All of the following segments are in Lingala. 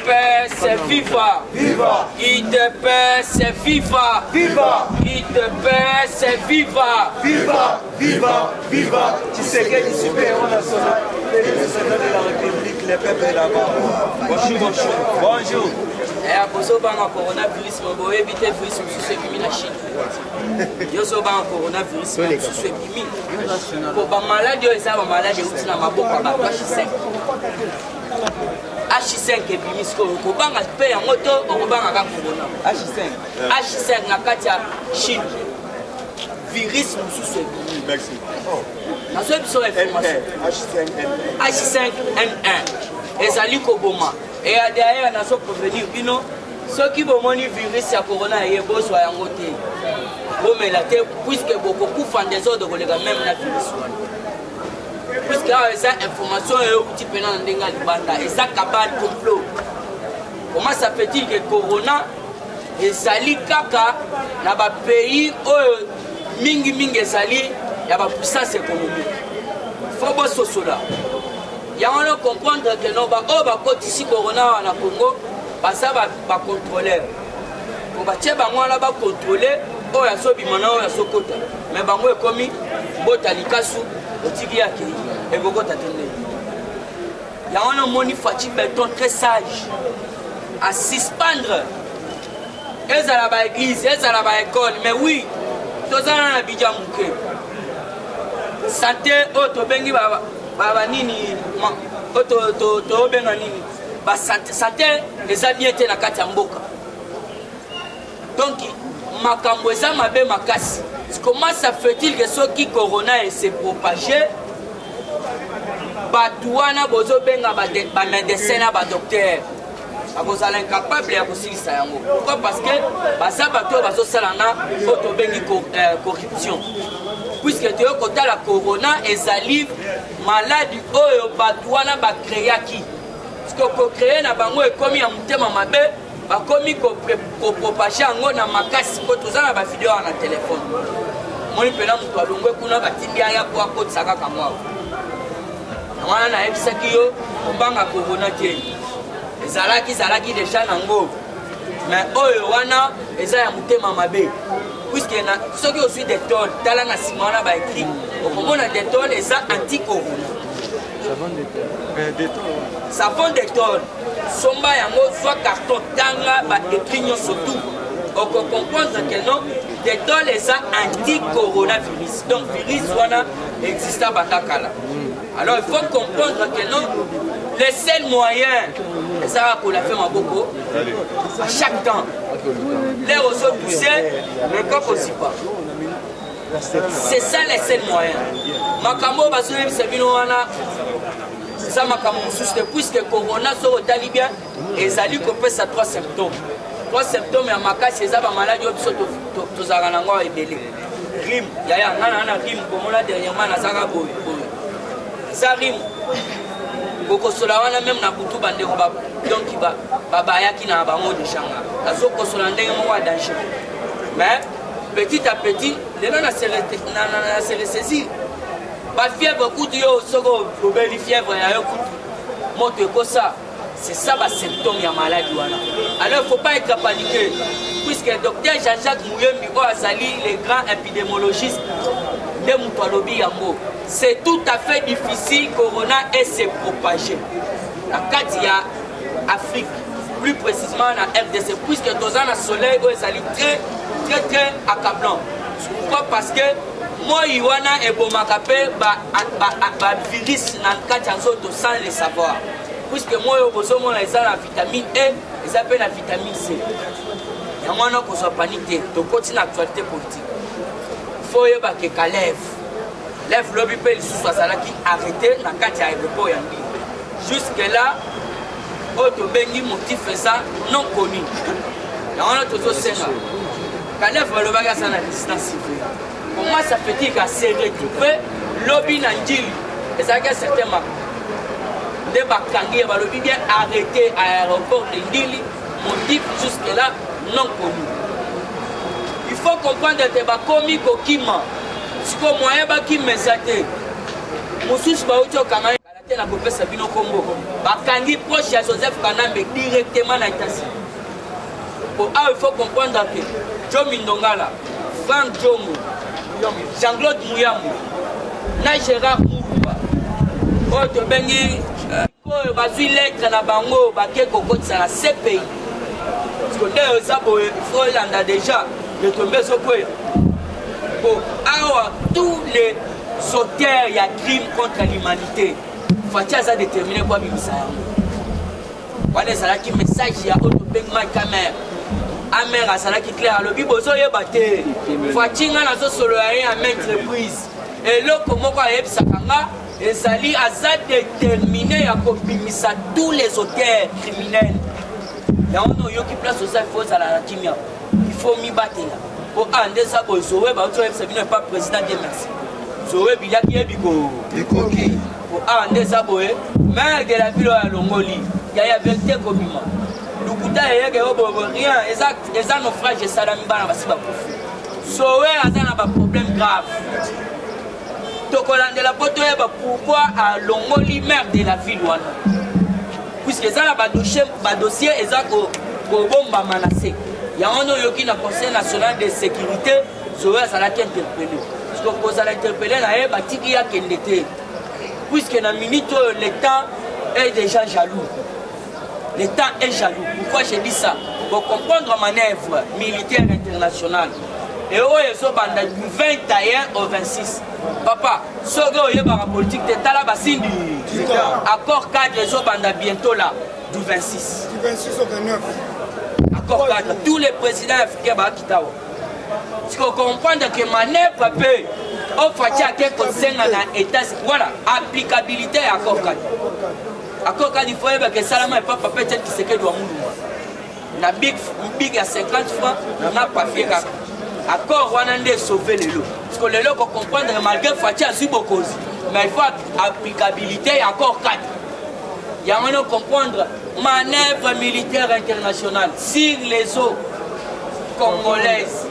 paie, c'est viva. Viva. Qui te paie, c'est viva. Viva. Qui te paie, c'est viva. Viva. Viva. Viva. Tu sais qu'il est super-héros national. Le soldat de la République, le peuple là-bas. Bonjour, bonjour. Bonjour. Et après ça, on a coronavirus, on va éviter le virus sous la Chine. Il y a un coronavirus sous la pour la maladie, il y a une maladie qui est dans ma boîte H5. H5 est bien, ce qu'on va faire en moto, on va faire corona. H5. H5 na kati ya Chine. Virus sous le Merci. Na so biso information. H5N1. Ezali koboma. Et derrière, on a so prévenir bino ceux qui vont moni virus ya corona et boswa yango te. Bon mais la te puisque beaucoup kufan des autres collègues même na virus. Puisque ça information est au petit pénal ndenga libanda et ça cabane complot. Comment ça fait-il que corona ezali kaka na ba pays mingi ezali ya ba puissance économique. Faut bo sosola. Il y a comprendre que non, ici corona na Congo, ça va contrôler. On va tirer là contrôler, oh ya so bimana oh ya so kota. Mais bango est commis, botalikasu, otiki ya ki et gogo tatende. Il y a un moni fati béton très sage à suspendre. Elles à la église, elles à la école, mais oui, tous en a bidja mouké. Santé auto bengi baba nini to benga nini ba santé eza bien te na kati ya mboka. Donc makambo eza mabe makasi. Comment ça fait-il que ceux qui corona et se propager batu wana bozo benga ba médecin na ba docteur akozala incapable ya kosilisa yango. Pourquoi? Parce que baza bato bazosala na oto bengi corruption. Puisque tu as la corona et salive maladie oyo batouana ba créaki. Parce que ko créer na bango e komi ya mutema mabe ba komi ko propager ngo na makasi ko tozana ba vidéo na téléphone. Moni pena mutu alongwe kuna batimbia ya kwa ko tsaka kamwa. Wana na ebisaki yo obanga corona te. Ezalaki déjà nango. Mais oyo wana eza ya mutema mabe. Puisque ceux qui ont su des tôles, talent à Simona va écrit, au moment où des tôles, ils sont anti-corona. Savon des tôles. Somba yango soit carton tanga va écrit surtout. On peut comprendre que non, des tôles ils sont anti-coronavirus. Donc virus wana existe à Batakala. Alors il faut comprendre que non, les seuls moyens, et ça pour la faire ma beaucoup, à chaque temps. Les ressources poussées, le corps aussi pas. C'est ça les seuls moyens. Makambo Basoum Sabinoana, ça Makambo puisque Corona sur le Talibien, et ça lui coupe ça 3 symptômes. 3 symptômes, et à Maka, c'est ça, ma maladie, tous à Ranango et Belé. Rime, Yaya, Nana, Rime, comme on l'a dernièrement, à Zaraboy. Ça rime. Boko Solawana même na Boutou Bandero, donc il va. Babaya qui n'a pas de changa. La zone consolante est moins danger. Mais petit à petit, les gens se ressaisissent. La fièvre coûte yo, sogo, la fièvre ya yo coûte. Monte comme ça. C'est ça le symptôme de la maladie. Alors il ne faut pas être paniqué. Puisque le docteur Jean-Jacques Mouyembi Azali, les grands épidémiologistes de Moutoualobi Yango, c'est tout à fait difficile Corona et se propager. La Kadia, Afrique, plus précisément en RDC, puisque dans le soleil, ils sont très accablant. Pourquoi? Parce que moi, Iwana et Bomakapé, virus dans le cas sans le savoir. Puisque moi, ils ont la vitamine E, ils appellent la vitamine C. Et moi, je ne suis pas paniqué. Donc, continue l'actualité politique. Il faut que Kalev, lève lobby peut sous qui arrêté dans le cas de l'aéroport. Jusque-là, autre bengi motif ça non connu. Et on a toujours ça. Kalev le bagage à la distance civile. Pour moi, ça fait dire qu'à se retrouver lobby Nandil. Et ça a certains des bakangi, lobby bien arrêté à l'aéroport de Ndili. Motif jusque-là non connu. Il faut comprendre que les bakomi kokima. Si comme moyen qui me sate. Moussous ba auto kama La copie Sabino Combo. Bakangi proche à Joseph Kanambe directement à États-Unis. Il faut comprendre que Joe Mindongala, Frank Jomo, Jean-Claude Mouyamou, Gérard Mourouba, Oto Bengi, Bazui lettre na bango, Baké Koko Tsara, CPI. Parce que il faut l'anda déjà, de tomber sur quoi. Tous les auteurs, il y a crime contre l'humanité. Fatia a déterminé quoi bimisa. Voilà ça qui message il y a auto bengma caméra. Amer à ça qui clair le bibozo yebate. Fatinga na zo solo à maintes reprises. Et là comment quoi ebsakanga ezali aza déterminé à kobimisa tous les auteurs criminels. Il y a un yo qui place au sein faux à la kimia. Il faut mi battre. Pour ande ça bozowe ba auto ebsa bino pas président de merci. Zowe bilaki ebiko. Ikoki. Ah, Nezaboé, maire de la ville à Longoli, il y a vérité comme moi. Lukuta et rien, les naufrages de Saddam Bana va se faire. Sauvé a un problème grave. Tokolan de la poteau, pourquoi à Longoli, maire de la ville puisque ça a un dossier, et ça a menacé. Il y a un autre qui n'a conseil national de sécurité, Sauvé a interpellé. Parce que pour interpellé, il y a un était. Puisque dans la minute, le temps est déjà jaloux. Le temps est jaloux. Pourquoi je dis ça? Pour comprendre la manœuvre militaire internationale. Et où ils sont du 21 au 26. Papa, ce qui est la politique, c'est la accord cadre, ils sont bientôt là, du 26. Du 26 au 29. Accord cadre. Tous les présidents africains vont quitter. Parce qu'on comprend que manœuvre peut. On fait quelque chose dans l'État. Voilà, applicabilité à accord cadre. Accord cadre, il faut que Salama et Papa peut-être qui se que doit mourir. Na big à 50 francs, on n'a pas fait accord, on a sauvé les lots. Parce que les lots qu'on comprend malgré Fatia a beaucoup. Mais il faut applicabilité à accord cadre. Il y a un comprendre manœuvre militaire internationale sur les eaux congolaises,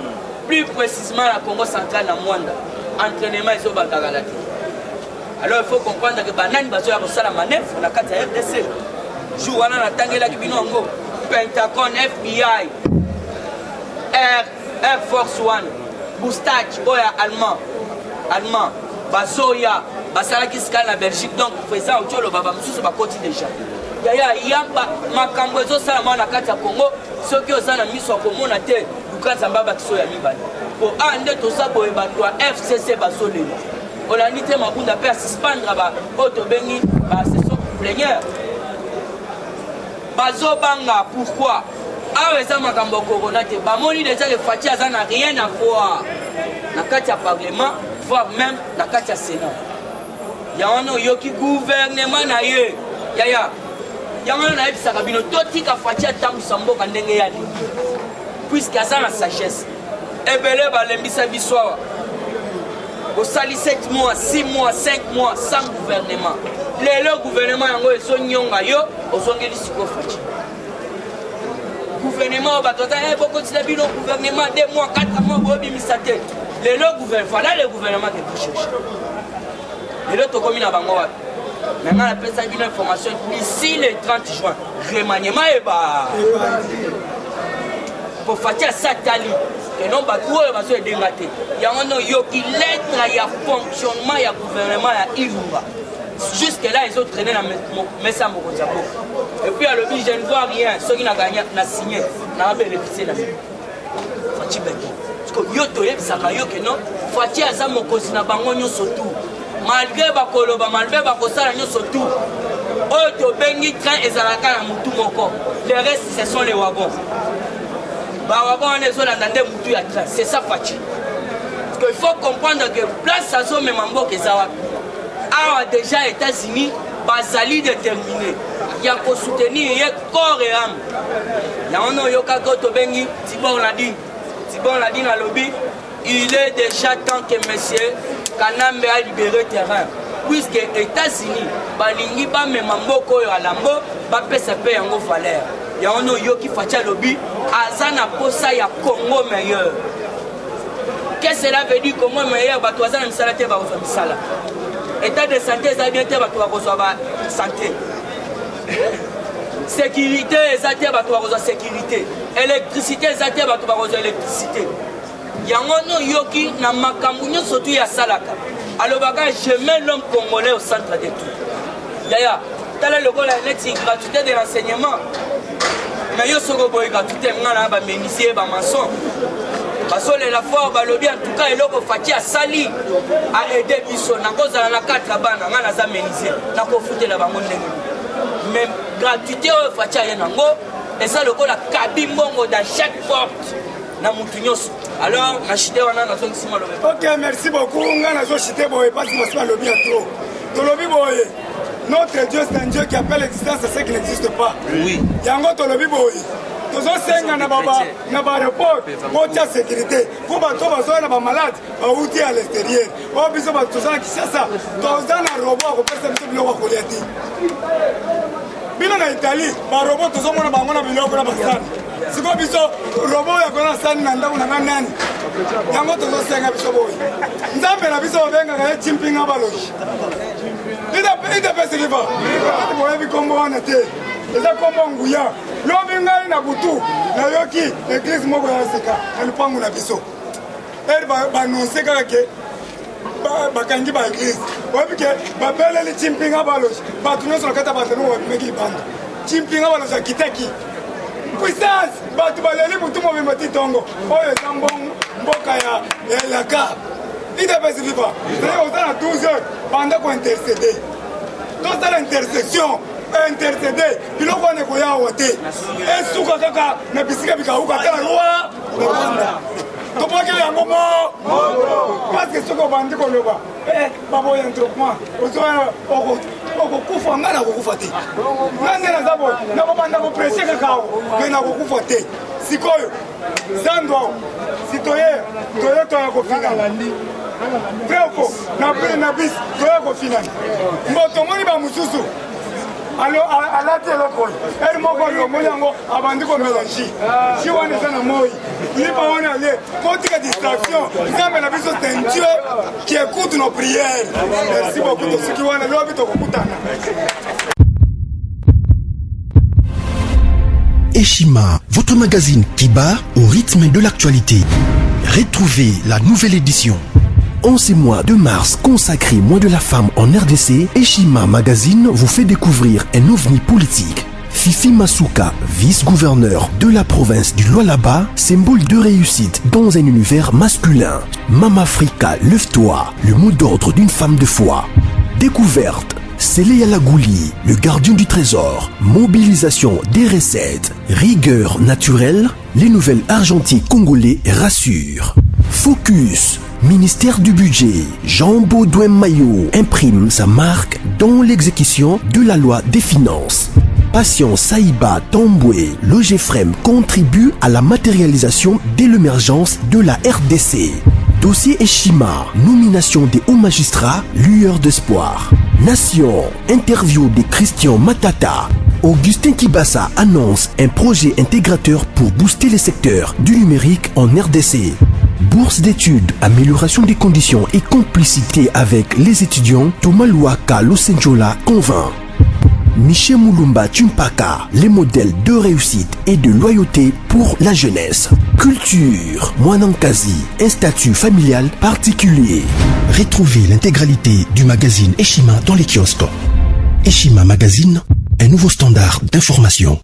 plus précisément la Congo centrale à Mwanda. Entraînement et so batagalati. Alors il faut comprendre que banani bazoya ko sala manœuvre na kati ya RDC. Jour wana na tangela ki binongo Pentagon, FBI, Air Force One, Boustach, oya allemand, bazoya basala ki ska na Belgique donc président Otolo baba mususu ba koti déjà. Ya makambo ezo sala na kati ya Congo soki ozana miso komona te lukanza mbaba kiso ya mibali. Pour ande to sa boye bato FCC basolela. On a nité mabunda pe suspendre ba auto bengi ba session plénière. Bazo banga pourquoi? Ah eza makambo corona te ba moni déjà le Fatia ça n'a rien à voir. Na kati ya parlement, voire même na kati ya Sénat. Ya ono yoki gouvernement na ye. Ya on a ebisa kabino totika Fatia tangu samboka ndenge ya li. Puisque ça la sagesse. Ebele balembisa biswa. Au sali 7 mois, 6 mois, 5 mois sans gouvernement. Le gouvernement yango eso nyonga yo ozongeli siko Fatia. Gouvernement batota beaucoup de bino gouvernement 2 mois, 4 mois bobi misate. Le gouvernement, voilà le gouvernement que vous cherchez. Le to komi na bango wa. Maintenant la personne une information ici le 30 juin. Remaniement et ba pour Fatia Satali. Et non, il y a un lettre, il y a fonctionnement, il y a gouvernement, il y a Ilunga. Jusque là, ils ont traîné dans Messa Mokozabo. Et puis, à l'objet, je ne vois rien. Ceux qui n'ont gagné, n'ont signé, n'ont bénéficié de la vie. Fatia Beto. Parce que Yoto, ça m'a dit que non. Fatia a Mokozi n'a pas gagné surtout. Malgré Bakoloba, malgré Bakosala, surtout. Oto Bengi, train et Zalaka, Moutou Moko. Le reste, ce sont les wagons. C'est ça Fatia. Parce qu'il faut comprendre que place à son même que ça a déjà États-Unis, Basali déterminé. Il y a pour soutenir corps et âme. Il y a un yoka koto bengi, Tibon l'a dit dans le lobby, il est déjà temps que monsieur Kanambe a libéré terrain. Puisque les États-Unis, balingi ba memamboko yo alambo, ba PCP yango valeur. Il y a un autre qui fait lobby, Azana Posa ya Congo meilleur. Qu'est-ce que cela veut dire Congo meilleur? Batouazana Msalate va vous faire Msala. état de santé eza bien te bato bakozwa ba santé sécurité eza te bato bakozwa sécurité électricité eza te bato bakozwa électricité yango no yoki na makambo nyonso tu ya salaka alobaka je mets l'homme congolais au centre de tout yaya tala lokola neti gratuité de l'enseignement mais yo soko boye gratuité ngana ba menuisier ba maçon basolela fort balobi en tout cas eloko fati asali a aider biso nakozala na 4 bana ngana aza menuisier nakofutela bango ndenge mais gratuité oyo fati aye nango eza lokola kabi mbongo dans chaque porte na mutu nyonso alors nachite wana nazongisima lobe. Ok, merci beaucoup nga nazochite boye parce que moi lobi ya trop tolobi boye notre Dieu c'est un Dieu qui appelle l'existence à ce qui n'existe pas. Oui. Yango tolobi boye tozosenga na baba na ba aéroport botia sécurité pour bato bazoya na ba malade bauti à l'extérieur o biso bato tozala Kinshasa toza na robot kopesa biso biloko kolia te bino na Italie ba robot tozomona bango na biloko na basani siko biso robot ya kona sani na ndako na nani yango tozosenga biso boye nzambe na biso obengaka ye chimpinga baloji ida pesi viva boyebi kombo wana te eza kombo nguya lobi ngai na butu nayoki eglise moko ya sika na lupangu na biso eri banonse kaka ke bakangi ba eglise oyebi ke babeleli chimpinga baloji bato nyonso na kati ya bato noko bapimeki libanda chimpinga baloji akitaki puissance bato baleli butu mobimba ti tongo oyo eza mboka ya elaka idepesi viva oza na 12 heures banda kointercede tozala intersection intercede biloko wana ekoya awa te esuka kaka na bisika bikauka te na roi na rwanda topokeli yango parce que soki obandi koloba baboya entrepement ozoya okokufa ngai nakokufa te nga nde naza boye nakobanda kopresie kaka awo me nakokufa te sikoyo zando awo si toye toya kofinana vreko na bis toya kofinana mbo tomoni bamosusu alati eloko oyo eri moko omoni yango abandi komela ji wana eza na moi lipa wana alie kotika distraction nzambe na biso c'est un Dieu qui écoute nos prières. Merci beaucoup tosuki wana lobi tokokutana. Eshima, votre magazine qui bat au rythme de l'actualité. Retrouvez la nouvelle édition. En ce mois de mars consacré mois de la femme en RDC, Eshima Magazine vous fait découvrir un ovni politique. Fifi Masuka, vice-gouverneur de la province du Lualaba, symbole de réussite dans un univers masculin. Mama Africa, lève-toi, le mot d'ordre d'une femme de foi. Découverte. Sélé Alagouli, le gardien du trésor, mobilisation des recettes, rigueur naturelle, les nouvelles argentiques congolais rassurent. Focus, ministère du budget, Jean-Baudouin Maillot imprime sa marque dans l'exécution de la loi des finances. Patient Saïba Tamboué, l'OGFREM contribue à la matérialisation de l'émergence de la RDC. Dossier Eshima, nomination des hauts magistrats, lueur d'espoir. Nation, interview de Christian Matata. Augustin Kibassa annonce un projet intégrateur pour booster les secteurs du numérique en RDC. Bourse d'études, amélioration des conditions et complicité avec les étudiants, Thomas Luaka Losenjola convainc. Michel Moulumba Tumpaka, les modèles de réussite et de loyauté pour la jeunesse. Culture, Mwanankazi, un statut familial particulier. Retrouvez l'intégralité du magazine Eshima dans les kiosques. Eshima Magazine, un nouveau standard d'information.